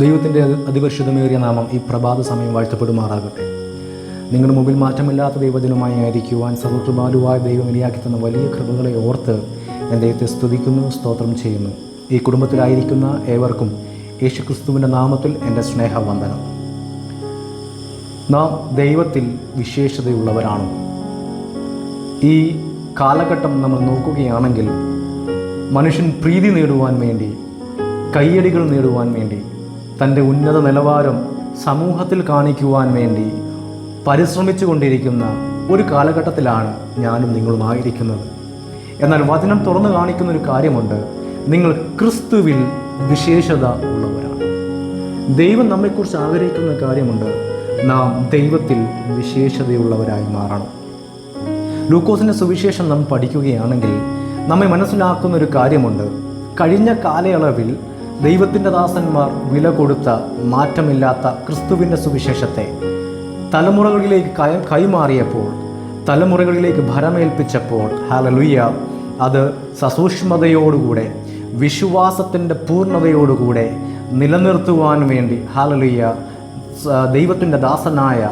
ദൈവത്തിൻ്റെ അതിപരിശുദ്ധമേറിയ നാമം ഈ പ്രഭാത സമയം വാഴ്ത്തപ്പെടുമാറാകട്ടെ. നിങ്ങളുടെ മുമ്പിൽ മാറ്റമില്ലാത്ത ദൈവജനമായി ആയിരിക്കുവാൻ സർവ്വകൃപാലുവായ ദൈവം ഇനിയാക്കി തന്ന വലിയ കൃപകളെ ഓർത്ത് ഞാൻ ദൈവത്തെ സ്തുതിക്കുന്നു, സ്തോത്രം ചെയ്യുന്നു. ഈ കുടുംബത്തിലായിരിക്കുന്ന ഏവർക്കും യേശുക്രിസ്തുവിൻ്റെ നാമത്തിൽ എൻ്റെ സ്നേഹവന്ദനം. നാം ദൈവത്തിൽ വിശേഷതയുള്ളവരാണോ? ഈ കാലഘട്ടം നമ്മൾ നോക്കുകയാണെങ്കിൽ മനുഷ്യൻ പ്രീതി നേടുവാൻ വേണ്ടി, കയ്യടികൾ നേടുവാൻ വേണ്ടി, തൻ്റെ ഉന്നത നിലവാരം സമൂഹത്തിൽ കാണിക്കുവാൻ വേണ്ടി പരിശ്രമിച്ചു കൊണ്ടിരിക്കുന്ന ഒരു കാലഘട്ടത്തിലാണ് ഞാനും നിങ്ങളുമായിരിക്കുന്നത്. എന്നാൽ വചനം തുറന്നു കാണിക്കുന്ന ഒരു കാര്യമുണ്ട്. നിങ്ങൾ ക്രിസ്തുവിൽ വിശേഷത ഉള്ളവരാണ്. ദൈവം നമ്മെക്കുറിച്ച് ആഗ്രഹിക്കുന്ന കാര്യമുണ്ട്. നാം ദൈവത്തിൽ വിശേഷതയുള്ളവരായി മാറണം. ലൂക്കോസിൻ്റെ സുവിശേഷം നാം പഠിക്കുകയാണെങ്കിൽ നമ്മെ മനസ്സിലാക്കുന്ന ഒരു കാര്യമുണ്ട്. കഴിഞ്ഞ കാലയളവിൽ ദൈവത്തിൻ്റെ ദാസന്മാർ വില കൊടുത്ത മാറ്റമില്ലാത്ത ക്രിസ്തുവിൻ്റെ സുവിശേഷത്തെ തലമുറകളിലേക്ക് കൈമാറിയപ്പോൾ, തലമുറകളിലേക്ക് ഭരമേൽപ്പിച്ചപ്പോൾ, ഹല്ലേലൂയ, അത് സസൂക്ഷ്മതയോടുകൂടെ വിശ്വാസത്തിൻ്റെ പൂർണ്ണതയോടുകൂടെ നിലനിർത്തുവാൻ വേണ്ടി, ഹല്ലേലൂയ, ദൈവത്തിൻ്റെ ദാസനായ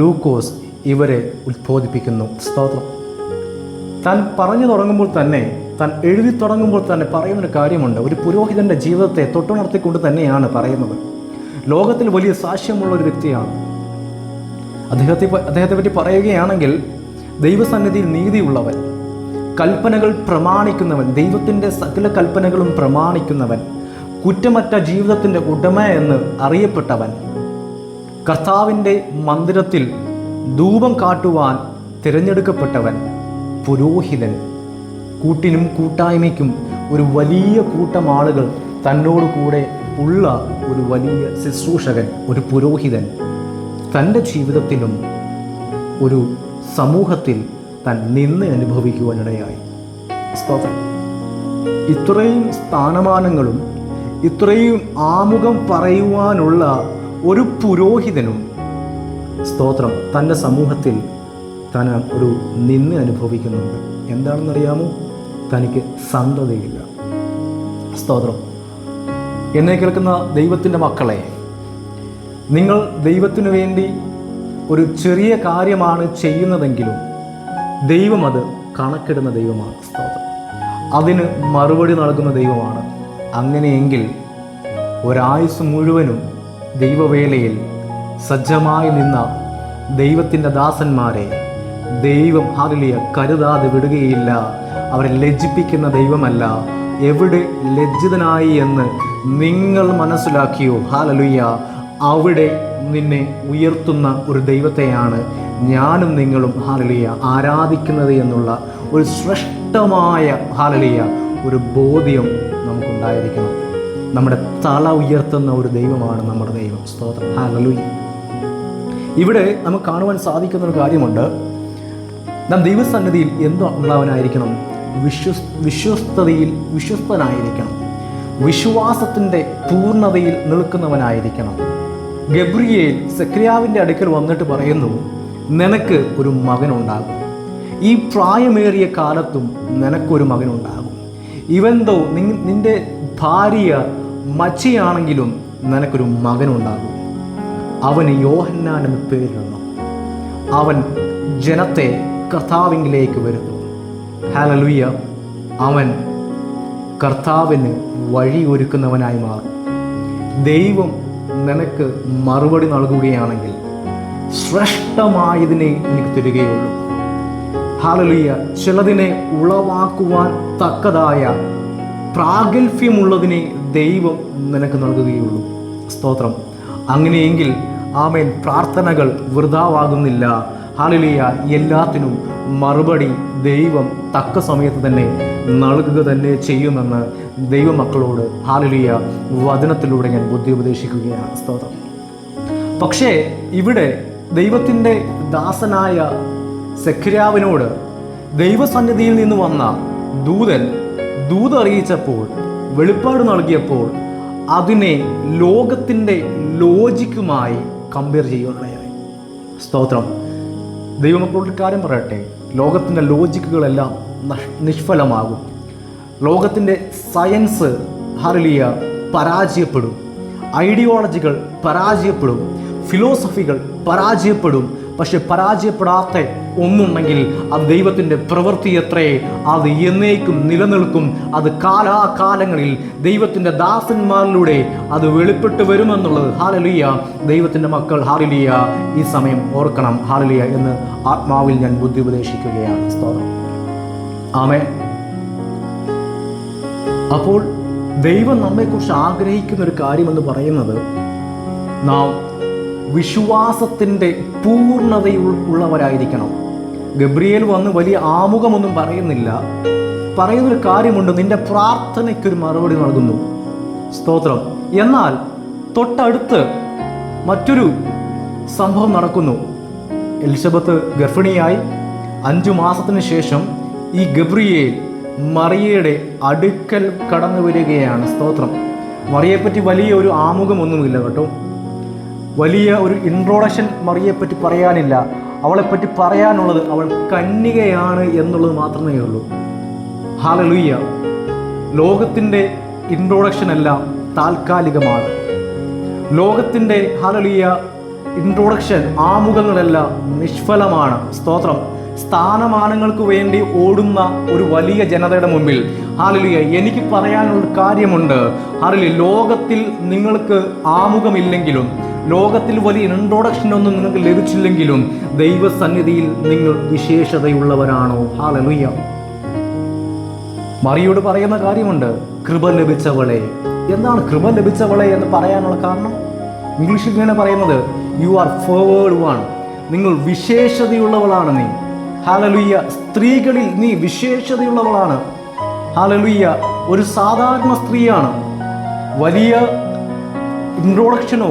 ലൂക്കോസ് ഇവരെ ഉദ്ബോധിപ്പിക്കുന്നു. സ്തോത്രം. താൻ പറഞ്ഞു തുടങ്ങുമ്പോൾ തന്നെ, താൻ എഴുതി തുടങ്ങുമ്പോൾ തന്നെ പറയുന്നൊരു കാര്യമുണ്ട്. ഒരു പുരോഹിതൻ്റെ ജീവിതത്തെ തൊട്ടുണർത്തിക്കൊണ്ട് തന്നെയാണ് പറയുന്നത്. ലോകത്തിൽ വലിയ സാക്ഷ്യമുള്ളൊരു വ്യക്തിയാണ്. അദ്ദേഹത്തെ പറ്റി പറയുകയാണെങ്കിൽ ദൈവസന്നിധിയിൽ നീതിയുള്ളവൻ, കൽപ്പനകൾ പ്രമാണിക്കുന്നവൻ, ദൈവത്തിൻ്റെ സകല കൽപ്പനകളും പ്രമാണിക്കുന്നവൻ, കുറ്റമറ്റ ജീവിതത്തിൻ്റെ ഉടമ എന്ന് അറിയപ്പെട്ടവൻ, കർത്താവിൻ്റെ മന്ദിരത്തിൽ ധൂപം കാട്ടുവാൻ തിരഞ്ഞെടുക്കപ്പെട്ടവൻ, പുരോഹിതൻ, കൂട്ടിനും കൂട്ടായ്മയ്ക്കും ഒരു വലിയ കൂട്ടം ആളുകൾ തന്നോട് കൂടെ ഉള്ള ഒരു വലിയ ശുശ്രൂഷകൻ, ഒരു പുരോഹിതൻ, തൻ്റെ ജീവിതത്തിലും ഒരു സമൂഹത്തിൽ താൻ നിന്ന് അനുഭവിക്കുവാനിടയായി. സ്തോത്രം. ഇത്രയും സ്ഥാനമാനങ്ങളും ഇത്രയും ആമുഖം പറയുവാനുള്ള ഒരു പുരോഹിതനും, സ്തോത്രം, തൻ്റെ സമൂഹത്തിൽ താൻ ഒരു നിന്ന് അനുഭവിക്കുന്നുണ്ട്. എന്താണെന്നറിയാമോ? തനിക്ക് സന്തതിയില്ല. സ്തോത്രം. എന്നെ കേൾക്കുന്ന ദൈവത്തിൻ്റെ മക്കളെ, നിങ്ങൾ ദൈവത്തിനു വേണ്ടി ഒരു ചെറിയ കാര്യമാണ് ചെയ്യുന്നതെങ്കിലും ദൈവം അത് കണക്കിടുന്ന ദൈവമാണ്. സ്തോത്രം. അതിന് മറുപടി നൽകുന്ന ദൈവമാണ്. അങ്ങനെയെങ്കിൽ ഒരായുസ് മുഴുവനും ദൈവവേലയിൽ സജ്ജമായി നിന്ന ദൈവത്തിൻ്റെ ദാസന്മാരെ ദൈവം, ഹല്ലേലൂയ, കരുതാതെ വിടുകയില്ല. അവരെ ലജ്ജിപ്പിക്കുന്ന ദൈവമല്ല. എവിടെ ലജ്ജിതനായി എന്ന് നിങ്ങൾ മനസ്സിലാക്കിയോ, ഹല്ലേലൂയ, അവിടെ നിന്നെ ഉയർത്തുന്ന ഒരു ദൈവത്തെയാണ് ഞാനും നിങ്ങളും, ഹല്ലേലൂയ, ആരാധിക്കുന്നത് എന്നുള്ള ഒരു ശ്രേഷ്ഠമായ, ഹല്ലേലൂയ, ഒരു ബോധ്യം നമുക്കുണ്ടായിരിക്കണം. നമ്മുടെ തല ഉയർത്തുന്ന ഒരു ദൈവമാണ് നമ്മുടെ ദൈവം. സ്തോത്രം. ഹല്ലേലൂയ. ഇവിടെ നമുക്ക് കാണുവാൻ സാധിക്കുന്ന ഒരു കാര്യമുണ്ട്. നാം ദൈവസന്നിധിയിൽ എന്തുള്ളവനായിരിക്കണം? വിശ്വസ്തനായിരിക്കണം. വിശ്വാസത്തിൻ്റെ പൂർണ്ണതയിൽ നിൽക്കുന്നവനായിരിക്കണം. ഗബ്രിയേൽ സെക്രിയാവിൻ്റെ അടുക്കൽ വന്നിട്ട് പറയുന്നു, നിനക്ക് ഒരു മകനുണ്ടാകും. ഈ പ്രായമേറിയ കാലത്തും നിനക്കൊരു മകനുണ്ടാകും. ഇവന്തോ നിന്റെ ഭാര്യ മച്ചിയാണെങ്കിലും നിനക്കൊരു മകനുണ്ടാകും. അവന് യോഹന്നാൻ എന്ന് പേരിടണം. അവൻ ജനത്തെ കർത്താവിലേക്ക് വരുന്നു. ഹല്ലേലൂയ. അവൻ കർത്താവിന് വഴി ഒരുക്കുന്നവനായി മാറും. ദൈവം നിനക്ക് മറുപടി നൽകുകയാണെങ്കിൽ ശ്രേഷ്ഠമായതിനെ എനിക്ക് തരികയുള്ളൂ. ഹല്ലേലൂയ. ചിലതിനെ ഉളവാക്കുവാൻ തക്കതായ പ്രാഗൽഭ്യമുള്ളതിനെ ദൈവം നിനക്ക് നൽകുകയുള്ളൂ. സ്തോത്രം. അങ്ങനെയെങ്കിൽ ആമേൻ, പ്രാർത്ഥനകൾ വൃഥാവാകുന്നില്ല. ഹല്ലേലൂയ. എല്ലാത്തിനും മറുപടി ദൈവം തക്ക സമയത്ത് തന്നെ നൽകുക തന്നെ ചെയ്യുമെന്ന് ദൈവമക്കളോട്, ഹല്ലേലൂയ, വചനത്തിലൂടെ ഞാൻ ബുദ്ധി ഉപദേശിക്കുകയാണ്. സ്തോത്രം. പക്ഷേ ഇവിടെ ദൈവത്തിൻ്റെ ദാസനായ സെഖര്യാവിനോട് ദൈവസന്നിധിയിൽ നിന്ന് വന്ന ദൂത് അറിയിച്ചപ്പോൾ, വെളിപ്പാട് നൽകിയപ്പോൾ അതിനെ ലോകത്തിൻ്റെ ലോജിക്കുമായി കമ്പയർ ചെയ്യുകയായി. സ്തോത്രം. ദൈവമക്കളോട് കാര്യം പറയട്ടെ, ലോകത്തിൻ്റെ ലോജിക്കുകളെല്ലാം നിഷ്ഫലമാകും. ലോകത്തിൻ്റെ സയൻസ്, ഹല്ലേലൂയ, പരാജയപ്പെടും. ഐഡിയോളജികൾ പരാജയപ്പെടും, ഫിലോസഫികൾ പരാജയപ്പെടും. പക്ഷെ പരാജയപ്പെടാത്ത ഒന്നുണ്ടെങ്കിൽ അത് ദൈവത്തിൻ്റെ പ്രവൃത്തി എത്രേ, അത് എന്നേക്കും നിലനിൽക്കും. അത് കാലാകാലങ്ങളിൽ ദൈവത്തിൻ്റെ ദാസന്മാരിലൂടെ അത് വെളിപ്പെട്ട് വരുമെന്നുള്ളത് ഹല്ലേലൂയ ദൈവത്തിൻ്റെ മക്കൾ ഹല്ലേലൂയ ഈ സമയം ഓർക്കണം. ഹല്ലേലൂയ എന്ന് ആത്മാവിൽ ഞാൻ ബുദ്ധി ഉപദേശിക്കുകയാണ്. സ്തോത്രം. ആമേൻ. അപ്പോൾ ദൈവം നമ്മെക്കുറിച്ച് ആഗ്രഹിക്കുന്ന ഒരു കാര്യമെന്ന് പറയുന്നത് നാം വിശ്വാസത്തിൻ്റെ പൂർണ്ണതയുള്ളവരായിരിക്കണം. ഗബ്രിയേൽ വന്ന് വലിയ ആമുഖമൊന്നും പറയുന്നില്ല. പറയുന്നൊരു കാര്യമുണ്ട്, നിന്റെ പ്രാർത്ഥനയ്ക്കൊരു മറുപടി നൽകുന്നു. സ്തോത്രം. എന്നാൽ തൊട്ടടുത്ത് മറ്റൊരു സംഭവം നടക്കുന്നു. എലിസബത്ത് ഗർഭിണിയായി 5 മാസത്തിന് ശേഷം ഈ ഗബ്രിയേൽ മറിയയുടെ അടുക്കൽ കടന്നു വരികയാണ്. സ്തോത്രം. മറിയെപ്പറ്റി വലിയ ഒരു ആമുഖമൊന്നുമില്ല കേട്ടോ, വലിയ ഒരു ഇൻട്രോഡക്ഷൻ മറിയെപ്പറ്റി പറയാനില്ല. അവളെപ്പറ്റി പറയാനുള്ളത് അവൾ കന്യകയാണ് എന്നുള്ളത് മാത്രമേ ഉള്ളൂ. ഹല്ലേലൂയ. ലോകത്തിൻ്റെ ഇൻട്രോഡക്ഷൻ എല്ലാം താൽക്കാലികമാണ്. ലോകത്തിൻ്റെ ഹല്ലേലൂയ ഇൻട്രോഡക്ഷൻ ആമുഖങ്ങളെല്ലാം നിഷ്ഫലമാണ്. സ്തോത്രം. സ്ഥാനമാനങ്ങൾക്ക് വേണ്ടി ഓടുന്ന ഒരു വലിയ ജനതയുടെ മുമ്പിൽ ഹല്ലേലൂയ എനിക്ക് പറയാനുള്ള കാര്യമുണ്ട്. ഹല്ലേലൂയ ലോകത്തിൽ നിങ്ങൾക്ക് ആമുഖമില്ലെങ്കിലും, ലോകത്തിൽ വലിയ ഇൻട്രോഡക്ഷൻ ഒന്നും നിങ്ങൾക്ക് ലഭിച്ചില്ലെങ്കിലും ദൈവസന്നിധിയിൽ നിങ്ങൾ വിശേഷതയുള്ളവരാണോ? ഹല്ലേലൂയ. മറിയോട് പറയുന്ന കാര്യമുണ്ട്, കൃപ ലഭിച്ചവളെ. എന്താണ് കൃപ ലഭിച്ചവളെ എന്ന് പറയാനുള്ള കാരണം? ഇംഗ്ലീഷിൽ ഇങ്ങനെ പറയുന്നത്, യു ആർ ഫേവേർഡ് വൺ. നിങ്ങൾ വിശേഷതയുള്ളവളാണ് നീ. ഹല്ലേലൂയ. സ്ത്രീകളിൽ നീ വിശേഷതയുള്ളവളാണ്. ഹല്ലേലൂയ. ഒരു സാധാരണ സ്ത്രീയാണ്. വലിയ ഇൻട്രോഡക്ഷനോ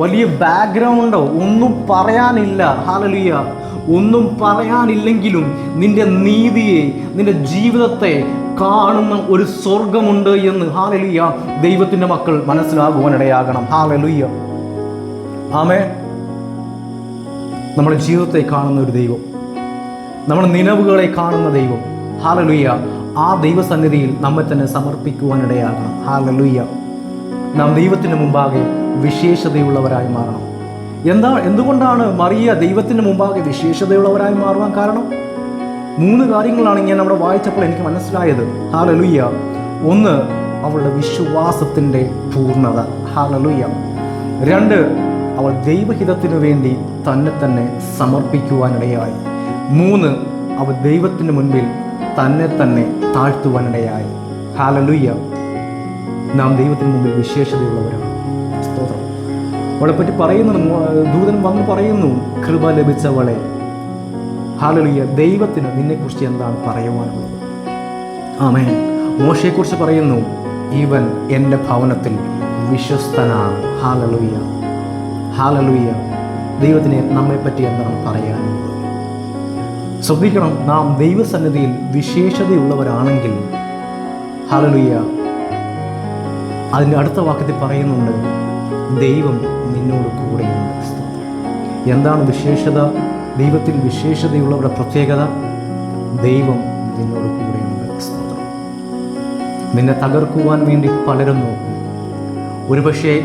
വലിയ ബാക്ക്ഗ്രൗണ്ടോ ഒന്നും പറയാനില്ല. ഹല്ലേലൂയ. ഒന്നും പറയാനില്ലെങ്കിലും നിന്റെ നീതിയെ, നിന്റെ ജീവിതത്തെ കാണുന്ന ഒരു സ്വർഗമുണ്ട് എന്ന് ഹല്ലേലൂയ ദൈവത്തിൻ്റെ മക്കൾ മനസ്സിലാകുവാനിടയാകണം. ഹല്ലേലൂയ. ആമേൻ. നമ്മുടെ ജീവിതത്തെ കാണുന്ന ഒരു ദൈവം, നമ്മുടെ നിലവുകളെ കാണുന്ന ദൈവം. ഹല്ലേലൂയ. ആ ദൈവസന്നിധിയിൽ നമ്മെ തന്നെ സമർപ്പിക്കുവാനിടയാകണം. ഹല്ലേലൂയ. നാം ദൈവത്തിന് മുമ്പാകെ വിശേഷതയുള്ളവരായി മാറണം. എന്തുകൊണ്ടാണ് മറിയ ദൈവത്തിന് മുമ്പാകെ വിശേഷതയുള്ളവരായി മാറുവാൻ കാരണം? 3 കാര്യങ്ങളാണ് ഞാൻ അവിടെ വായിച്ചപ്പോൾ എനിക്ക് മനസ്സിലായത്. ഹല്ലേലൂയ. 1, അവളുടെ വിശ്വാസത്തിൻ്റെ പൂർണ്ണത. ഹല്ലേലൂയ. 2, അവൾ ദൈവഹിതത്തിനു വേണ്ടി തന്നെ സമർപ്പിക്കുവാനിടയായി. 3, അവൾ ദൈവത്തിന് മുൻപിൽ തന്നെ താഴ്ത്തുവാനിടയായി. ഹല്ലേലൂയ. നാം ദൈവത്തിന് മുമ്പിൽ വിശേഷതയുള്ളവരാണ്. സ്തോത്രം. അവളെപ്പറ്റി പറയുന്നു, ദൂതൻ വന്ന് പറയുന്നു, കൃപ ലഭിച്ചവളെ. ഹല്ലേലൂയ. ദൈവത്തിന് നിന്നെക്കുറിച്ച് എന്താണ് പറയുവാനുള്ളത്? ആമേൻ. മോശയെക്കുറിച്ച് പറയുന്നു, ഇവൻ എൻ്റെ ഭവനത്തിൽ വിശ്വസ്തനാണ്. ഹല്ലേലൂയ. ഹല്ലേലൂയ. ദൈവത്തിന് നമ്മെപ്പറ്റി എന്താണ് പറയാനുള്ളത്? ശ്രദ്ധിക്കണം, നാം ദൈവസന്നിധിയിൽ വിശേഷതയുള്ളവരാണെങ്കിൽ ഹല്ലേലൂയ അതിൻ്റെ അടുത്ത വാക്യത്തിൽ പറയുന്നുണ്ട്, ദൈവം നിന്നോട് കൂടെയുണ്ട്. എന്താണ് വിശേഷത? ദൈവത്തിൽ വിശേഷതയുള്ളവരുടെ പ്രത്യേകത, ദൈവം നിന്നോട് കൂടെയുണ്ട്. നിന്നെ തകർക്കുവാൻ വേണ്ടി പലരും നോക്കും. ഒരുപക്ഷെ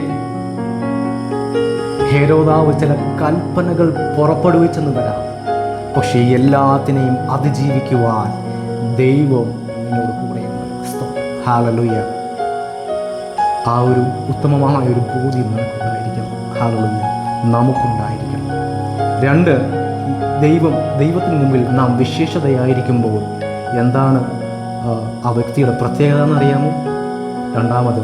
ഹേരോദാവ് ചില കൽപ്പനകൾ പുറപ്പെടുവിച്ചെന്ന് വരാം. പക്ഷേ എല്ലാത്തിനെയും അതിജീവിക്കുവാൻ ദൈവം നിന്നോട് കൂടെയുണ്ട്. ഹല്ലേലൂയ. ആ ഒരു ഉത്തമമായ ഒരു ബോധ്യം നമുക്കുണ്ടായിരിക്കണം. ഹല്ലേലൂയ. നമുക്കുണ്ടായിരിക്കണം. 2, ദൈവത്തിന് മുമ്പിൽ നാം വിശേഷതയായിരിക്കുമ്പോൾ എന്താണ് ആ വ്യക്തിയുടെ പ്രത്യേകത എന്നറിയാമോ? 2,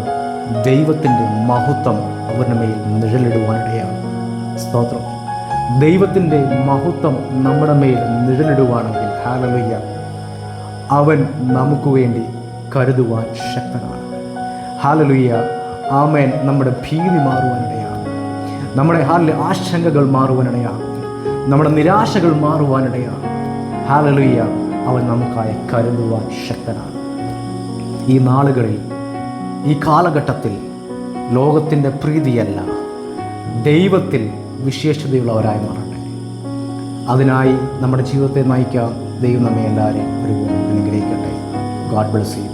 ദൈവത്തിൻ്റെ മഹത്വം അവരുടെ മേൽ നിഴലിടുവാനിടയാണ്. സ്തോത്രം. ദൈവത്തിൻ്റെ മഹത്വം നമ്മുടെ മേൽ നിഴലിടുവാണെങ്കിൽ ഹല്ലേലൂയ അവൻ നമുക്ക് വേണ്ടി കരുതുവാൻ ശക്തനാണ്. ഹല്ലേലൂയ. ആമേൻ. നമ്മുടെ ഭീതി മാറുവാനിടയാണ്. നമ്മുടെ ആശങ്കകൾ മാറുവാനിടയാണ്. നമ്മുടെ നിരാശകൾ മാറുവാനിടയാണ്. ഹല്ലേലൂയ. അവൻ നമുക്കായി കരുതുവാൻ ശക്തനാണ്. ഈ നാളുകളിൽ, ഈ കാലഘട്ടത്തിൽ ലോകത്തിൻ്റെ പ്രീതിയല്ല, ദൈവത്തിൽ വിശേഷതയുള്ളവരായി മാറട്ടെ. അതിനായി നമ്മുടെ ജീവിതത്തെ നയിക്കാൻ ദൈവം നമ്മെ എല്ലാവരെയും ഒരുപോലെ അനുഗ്രഹിക്കട്ടെ. God bless you.